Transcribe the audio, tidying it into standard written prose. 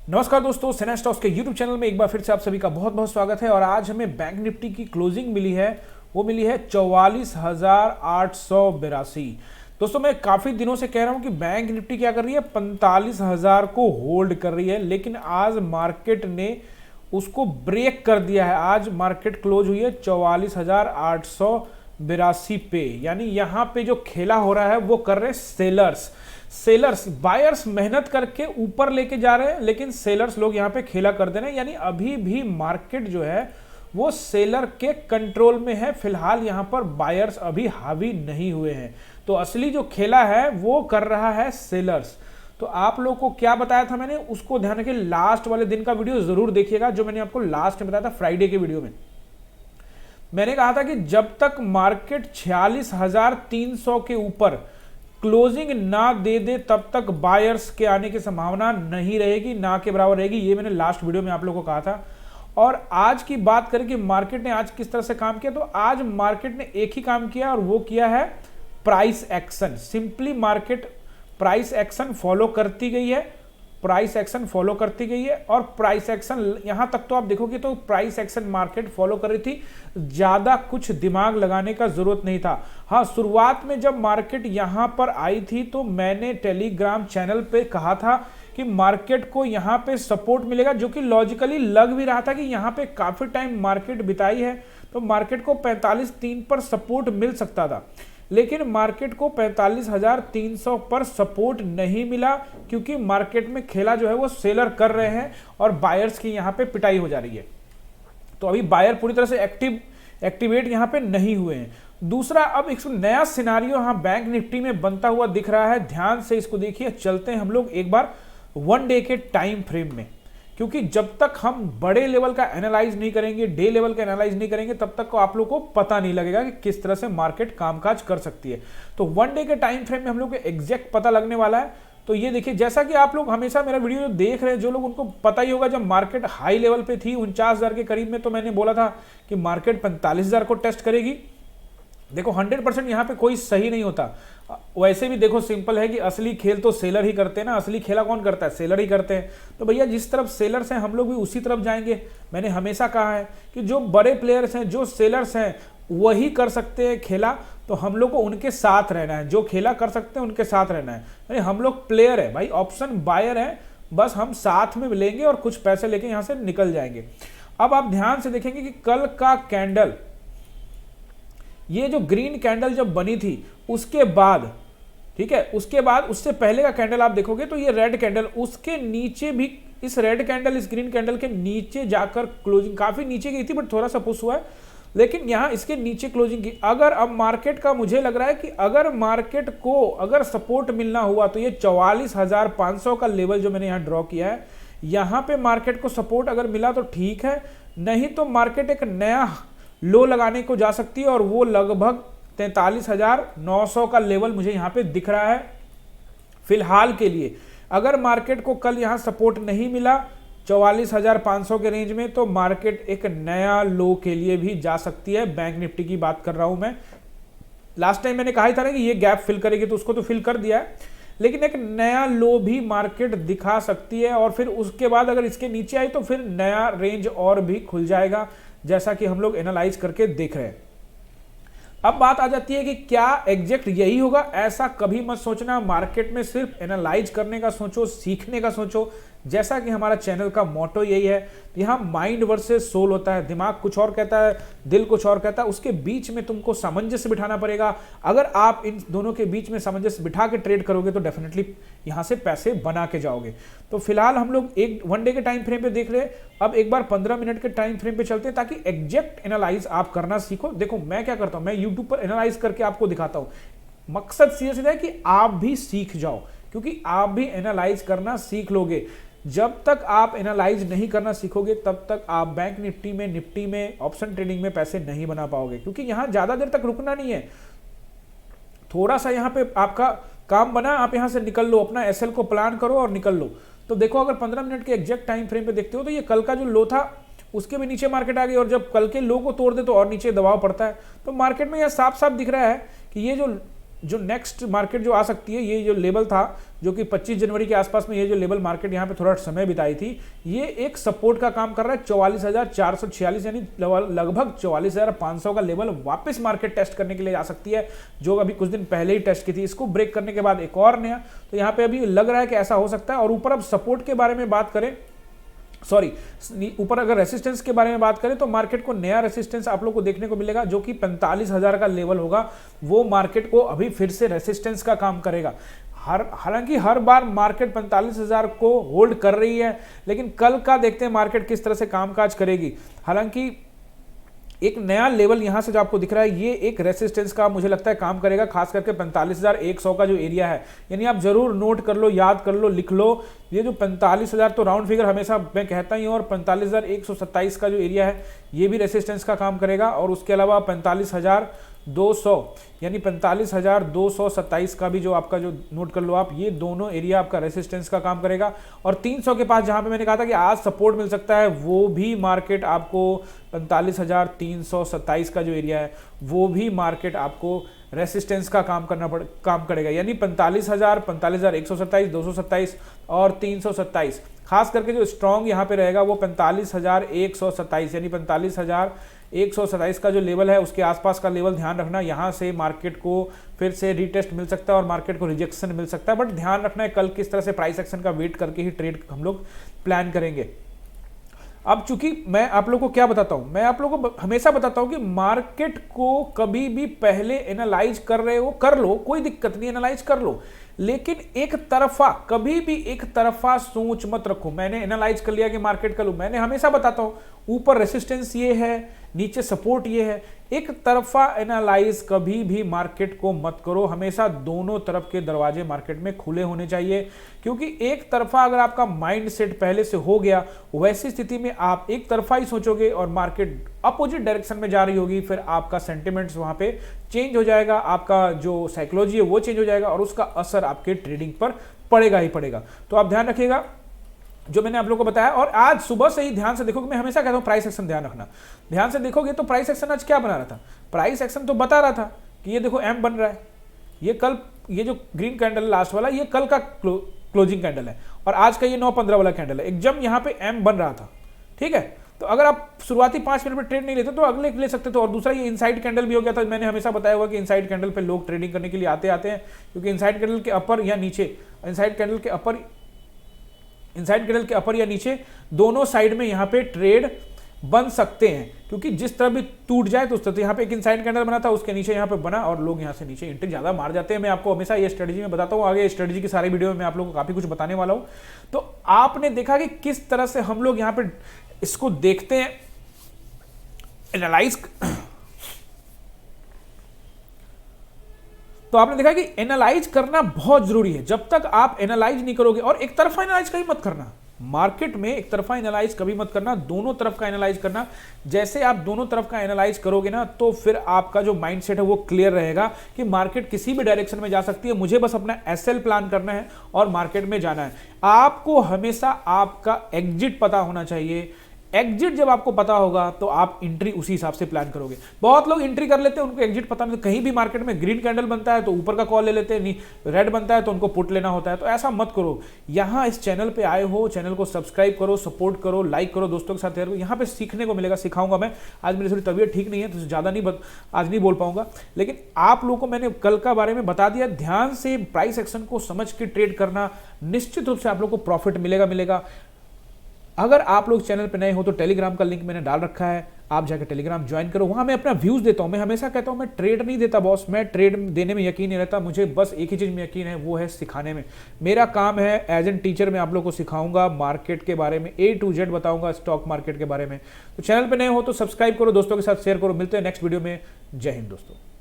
नमस्कार दोस्तों, सेना स्टॉक्स के यूट्यूब चैनल में एक बार फिर से आप सभी का बहुत बहुत स्वागत है। और आज हमें बैंक निफ्टी की क्लोजिंग मिली है, वो मिली है 44,882। दोस्तों मैं काफ़ी दिनों से कह रहा हूं कि बैंक निफ्टी क्या कर रही है, 45,000 को होल्ड कर रही है, लेकिन आज मार्केट ने उसको ब्रेक कर दिया है। आज मार्केट क्लोज हुई है 44,882 पे, यानी यहाँ पे जो खेला हो रहा है वो कर रहे सेलर्स। बायर्स मेहनत करके ऊपर लेके जा रहे हैं, लेकिन सेलर्स लोग यहाँ पे खेला कर दे रहे हैं। यानी अभी भी मार्केट जो है वो सेलर के कंट्रोल में है। फिलहाल यहाँ पर बायर्स अभी हावी नहीं हुए हैं, तो असली जो खेला है वो कर रहा है सेलर्स। तो आप लोग को क्या बताया था मैंने, उसको ध्यान रखिए, लास्ट वाले दिन का वीडियो जरूर देखिएगा जो मैंने आपको लास्ट में बताया था। फ्राइडे के वीडियो में मैंने कहा था कि जब तक मार्केट 46,300 के ऊपर क्लोजिंग ना दे दे तब तक बायर्स के आने की संभावना नहीं रहेगी, ना के बराबर रहेगी। ये मैंने लास्ट वीडियो में आप लोगों को कहा था। और आज की बात करें कि मार्केट ने आज किस तरह से काम किया, तो आज मार्केट ने एक ही काम किया और वो किया है price action. Simply market price action follow करती गई है, और प्राइस एक्शन यहां तक तो आप देखोगे तो प्राइस एक्शन मार्केट फॉलो कर रही थी। ज्यादा कुछ दिमाग लगाने का जरूरत नहीं था। हाँ, शुरुआत में जब मार्केट यहां पर आई थी तो मैंने टेलीग्राम चैनल पे कहा था कि मार्केट को यहां पे सपोर्ट मिलेगा, जो कि लॉजिकली लग भी रहा था कि यहां पे काफी टाइम मार्केट बिताई है तो मार्केट को 45,300 पर सपोर्ट मिल सकता था। लेकिन मार्केट को 45,300 पर सपोर्ट नहीं मिला, क्योंकि मार्केट में खेला जो है वो सेलर कर रहे हैं और बायर्स की यहां पे पिटाई हो जा रही है। तो अभी बायर पूरी तरह से एक्टिवेट यहां पे नहीं हुए हैं। दूसरा, अब एक नया सिनारियो यहां बैंक निफ्टी में बनता हुआ दिख रहा है। ध्यान से इसको देखिए। चलते हैं हम लोग एक बार 1 डे के टाइम फ्रेम में, क्योंकि जब तक हम बड़े लेवल का एनालाइज नहीं करेंगे, डे लेवल का एनालाइज नहीं करेंगे, तब तक को आप लोग को पता नहीं लगेगा कि किस तरह से मार्केट कामकाज कर सकती है। तो 1 डे के टाइम फ्रेम में हम लोग को एग्जैक्ट पता लगने वाला है। तो ये देखिए, जैसा कि आप लोग हमेशा मेरा वीडियो देख रहे हैं, जो लोग उनको पता ही होगा, जब मार्केट हाई लेवल पे थी 49,000 के करीब में, तो मैंने बोला था कि मार्केट 45,000 को टेस्ट करेगी। देखो 100% यहाँ पे कोई सही नहीं होता। वैसे भी देखो सिंपल है कि असली खेल तो सेलर ही करते हैं ना। असली खेला कौन करता है? सेलर ही करते हैं। तो भैया जिस तरफ सेलर्स हैं हम लोग भी उसी तरफ जाएंगे। मैंने हमेशा कहा है कि जो बड़े प्लेयर्स हैं, जो सेलर्स हैं, वही कर सकते हैं खेला, तो हम लोग को उनके साथ रहना है। जो खेला कर सकते हैं उनके साथ रहना है। यानी हम लोग प्लेयर है भाई, ऑप्शन बायर है, बस हम साथ में लेंगे और कुछ पैसे लेके यहाँ से निकल जाएंगे। अब आप ध्यान से देखेंगे कि कल का कैंडल, ये जो ग्रीन कैंडल जब बनी थी उसके बाद, ठीक है, उसके बाद उससे पहले का कैंडल आप देखोगे तो ये रेड कैंडल, उसके नीचे भी इस रेड कैंडल, इस ग्रीन कैंडल के नीचे जाकर क्लोजिंग काफी नीचे गई थी, बट थोड़ा सा पुश हुआ है, लेकिन यहां इसके नीचे क्लोजिंग की। अगर अब मार्केट का मुझे लग रहा है कि अगर मार्केट को अगर सपोर्ट मिलना हुआ तो ये 44,500 का लेवल जो मैंने यहां ड्रॉ किया है, यहां पे मार्केट को सपोर्ट अगर मिला तो ठीक है, नहीं तो मार्केट एक नया लो लगाने को जा सकती है, और वो लगभग 43,900 का लेवल मुझे यहां पे दिख रहा है फिलहाल के लिए। अगर मार्केट को कल यहां सपोर्ट नहीं मिला 44,500 के रेंज में, तो मार्केट एक नया लो के लिए भी जा सकती है। बैंक निफ्टी की बात कर रहा हूं मैं। लास्ट टाइम मैंने कहा ही था ना कि ये गैप फिल करेगी, तो उसको तो फिल कर दिया है, लेकिन एक नया लो भी मार्केट दिखा सकती है। और फिर उसके बाद अगर इसके नीचे आई तो फिर नया रेंज और भी खुल जाएगा, जैसा कि हम लोग एनालाइज करके देख रहे हैं। अब बात आ जाती है कि क्या एग्जैक्ट यही होगा? ऐसा कभी मत सोचना। मार्केट में सिर्फ एनालाइज करने का सोचो, सीखने का सोचो, जैसा कि हमारा चैनल का मोटो यही है। यहाँ माइंड वर्सेस सोल होता है, दिमाग कुछ और कहता है, दिल कुछ और कहता है, उसके बीच में तुमको सामंजस्य बिठाना पड़ेगा। अगर आप इन दोनों के बीच में सामंजस्य बिठा के ट्रेड करोगे तो डेफिनेटली यहाँ से पैसे बना के जाओगे। तो फिलहाल हम लोग एक 1 डे के टाइम फ्रेम पे देख रहे हैं। अब एक बार 15 मिनट के टाइम फ्रेम पे चलते हैं, ताकि एग्जैक्ट एनालाइज आप करना सीखो। देखो मैं क्या करता हूँ, मैं यूट्यूब पर एनालाइज करके आपको दिखाता हूँ। मकसद सीधा है कि आप भी सीख जाओ, क्योंकि आप भी एनालाइज करना सीख लोगे। जब तक आप एनालाइज नहीं करना सीखोगे तब तक आप बैंक निफ्टी में ऑप्शन ट्रेडिंग में पैसे नहीं बना पाओगे, क्योंकि यहां ज्यादा देर तक रुकना नहीं है। थोड़ा सा यहां पे आपका काम बना, आप यहां से निकल लो, अपना एसएल को प्लान करो और निकल लो। तो देखो अगर 15 मिनट के एग्जैक्ट टाइम फ्रेम पे देखते हो तो ये कल का जो लो था उसके भी नीचे मार्केट आ गई, और जब कल के लो को तोड़ दे तो और नीचे दबाव पड़ता है। तो मार्केट में यह साफ साफ दिख रहा है कि ये जो जो नेक्स्ट मार्केट जो आ सकती है, ये जो लेवल था जो कि 25 जनवरी के आसपास में, ये जो लेवल मार्केट यहाँ पे थोड़ा समय बिताई थी, ये एक सपोर्ट का काम कर रहा है 44,446, यानी लगभग 44,500 का लेवल वापस मार्केट टेस्ट करने के लिए आ सकती है, जो अभी कुछ दिन पहले ही टेस्ट की थी। इसको ब्रेक करने के बाद एक और नया, तो यहाँ पे अभी लग रहा है कि ऐसा हो सकता है। और ऊपर अब सपोर्ट के बारे में बात करें, ऊपर अगर रेसिस्टेंस के बारे में बात करें तो मार्केट को नया रेसिस्टेंस आप लोग को देखने को मिलेगा, जो कि 45,000 का लेवल होगा। वो मार्केट को अभी फिर से रेसिस्टेंस का काम करेगा। हालांकि हर बार मार्केट 45,000 को होल्ड कर रही है, लेकिन कल का देखते हैं मार्केट किस तरह से कामकाज करेगी। हालांकि एक नया लेवल यहां से जो आपको दिख रहा है, ये एक रेसिस्टेंस का मुझे लगता है काम करेगा, खास करके 45,100 का जो एरिया है। यानी आप जरूर नोट कर लो, याद कर लो, लिख लो, ये जो 45,000 तो राउंड फिगर हमेशा मैं कहता ही हूं, और 45,127 का जो एरिया है ये भी रेसिस्टेंस का काम करेगा। और उसके अलावा 45,200 यानी 45,227 का भी जो आपका जो नोट कर लो आप, ये दोनों एरिया आपका रेसिस्टेंस का काम करेगा। और 300 के पास जहां पे मैंने कहा था कि आज सपोर्ट मिल सकता है, वो भी मार्केट आपको 45,327 का जो एरिया है, वो भी मार्केट आपको रेसिस्टेंस का काम करेगा। यानी 45,000, 45,127, 227 और 327, खास करके जो स्ट्रॉन्ग यहाँ पे रहेगा वो 45,127, यानी 45,127 का जो लेवल है, उसके आसपास का लेवल ध्यान रखना। यहाँ से मार्केट को फिर से रीटेस्ट मिल सकता है और मार्केट को रिजेक्शन मिल सकता है, बट ध्यान रखना है कल किस तरह से प्राइस एक्शन का वेट करके ही ट्रेड हम लोग प्लान करेंगे। अब चूंकि मैं आप लोगों को क्या बताता हूं, मैं आप लोगों को हमेशा बताता हूं कि मार्केट को कभी भी पहले एनालाइज कर रहे हो कर लो, कोई दिक्कत नहीं, एनालाइज कर लो, लेकिन एक तरफा, कभी भी एक तरफा सोच मत रखो। मैंने एनालाइज कर लिया कि मार्केट कल, मैंने हमेशा बताता हूं ऊपर रेसिस्टेंस ये है, नीचे सपोर्ट ये है। एक तरफा एनालाइज कभी भी मार्केट को मत करो, हमेशा दोनों तरफ के दरवाजे मार्केट में खुले होने चाहिए। क्योंकि एक तरफा अगर आपका माइंड सेट पहले से हो गया, वैसी स्थिति में आप एक तरफा ही सोचोगे और मार्केट अपोजिट डायरेक्शन में जा रही होगी, फिर आपका सेंटिमेंट्स वहां पे चेंज हो जाएगा, आपका जो साइकोलॉजी है वो चेंज हो जाएगा और उसका असर आपके ट्रेडिंग पर पड़ेगा ही पड़ेगा। तो आप ध्यान रखिएगा जो मैंने आप लोगों को बताया। और आज सुबह से ही ध्यान से देखोगे, मैं हमेशा कहता हूं प्राइस एक्शन ध्यान रखना, ध्यान से देखोगे तो प्राइस एक्शन आज क्या बना रहा था, प्राइस एक्शन तो बता रहा था कि ये देखो एम बन रहा है, ये कल, ये जो ग्रीन कैंडल लास्ट वाला, ये कल का क्लोजिंग कैंडल है, और आज का ये 9:15 वाला कैंडल है, एकदम यहां पे एम बन रहा था। ठीक है, तो अगर आप शुरुआती 5 मिनट में ट्रेड नहीं लेते तो अगले ले सकते थे। और दूसरा ये इनसाइड कैंडल भी हो गया था, मैंने हमेशा बताया हुआ कि इनसाइड कैंडल पे लोग ट्रेडिंग करने के लिए आते हैं, क्योंकि इनसाइड कैंडल के अपर या नीचे, इनसाइड कैंडल के अपर या नीचे दोनों साइड में यहाँ पे ट्रेड बन सकते हैं, क्योंकि जिस तरह भी टूट जाए तो उस तरह। यहाँ पे एक इनसाइड कैंडल बना था, उसके नीचे यहाँ पे बना और लोग यहाँ से नीचे एंट्री ज्यादा मार जाते हैं। मैं आपको हमेशा ये स्ट्रेटजी में बताता हूँ, आगे स्ट्रेटजी की सारी वीडियो में मैं आप लोगों को काफी कुछ बताने वाला हूँ। तो आपने देखा कि किस तरह से हम लोग यहाँ पे इसको देखते हैं, एनालाइज। तो आपने देखा कि एनालाइज करना बहुत जरूरी है। जब तक आप एनालाइज नहीं करोगे, और एक तरफा एनालाइज कभी मत करना मार्केट में, एक तरफा एनालाइज कभी मत करना, दोनों तरफ का एनालाइज करना। जैसे आप दोनों तरफ का एनालाइज करोगे ना, तो फिर आपका जो माइंडसेट है वो क्लियर रहेगा कि मार्केट किसी भी डायरेक्शन में जा सकती है, मुझे बस अपना एसएल प्लान करना है और मार्केट में जाना है। आपको हमेशा आपका एग्जिट पता होना चाहिए। एग्जिट जब आपको पता होगा तो आप एंट्री उसी हिसाब से प्लान करोगे। बहुत लोग एंट्री कर लेते हैं, उनको एग्जिट पता नहीं, तो कहीं भी मार्केट में ग्रीन कैंडल बनता है तो ऊपर का कॉल ले लेते हैं, रेड बनता है तो उनको पुट लेना होता है। तो ऐसा मत करो। यहाँ इस चैनल पे आए हो, चैनल को सब्सक्राइब करो, सपोर्ट करो, लाइक करो, दोस्तों के साथ शेयर करो। यहाँ पे सीखने को मिलेगा, सिखाऊंगा मैं। आज मेरी थोड़ी तबीयत ठीक नहीं है तो ज़्यादा आज नहीं बोल पाऊंगा, लेकिन आप लोगों को मैंने कल का बारे में बता दिया। ध्यान से प्राइस एक्शन को समझ के ट्रेड करना, निश्चित रूप से आप लोग को प्रॉफिट मिलेगा। अगर आप लोग चैनल पे नए हो तो टेलीग्राम का लिंक मैंने डाल रखा है, आप जाकर टेलीग्राम ज्वाइन करो। वहां मैं अपना व्यूज देता हूं। मैं हमेशा कहता हूं मैं ट्रेड नहीं देता बॉस, मैं ट्रेड देने में यकीन नहीं रहता, मुझे बस एक ही चीज में यकीन है, वो है सिखाने में। मेरा काम है एज एन टीचर, मैं आप लोग को सिखाऊंगा मार्केट के बारे में, A to Z बताऊंगा स्टॉक मार्केट के बारे में। तो चैनल पे नए हो तो सब्सक्राइब करो, दोस्तों के साथ शेयर करो। मिलते हैं नेक्स्ट वीडियो में। जय हिंद दोस्तों।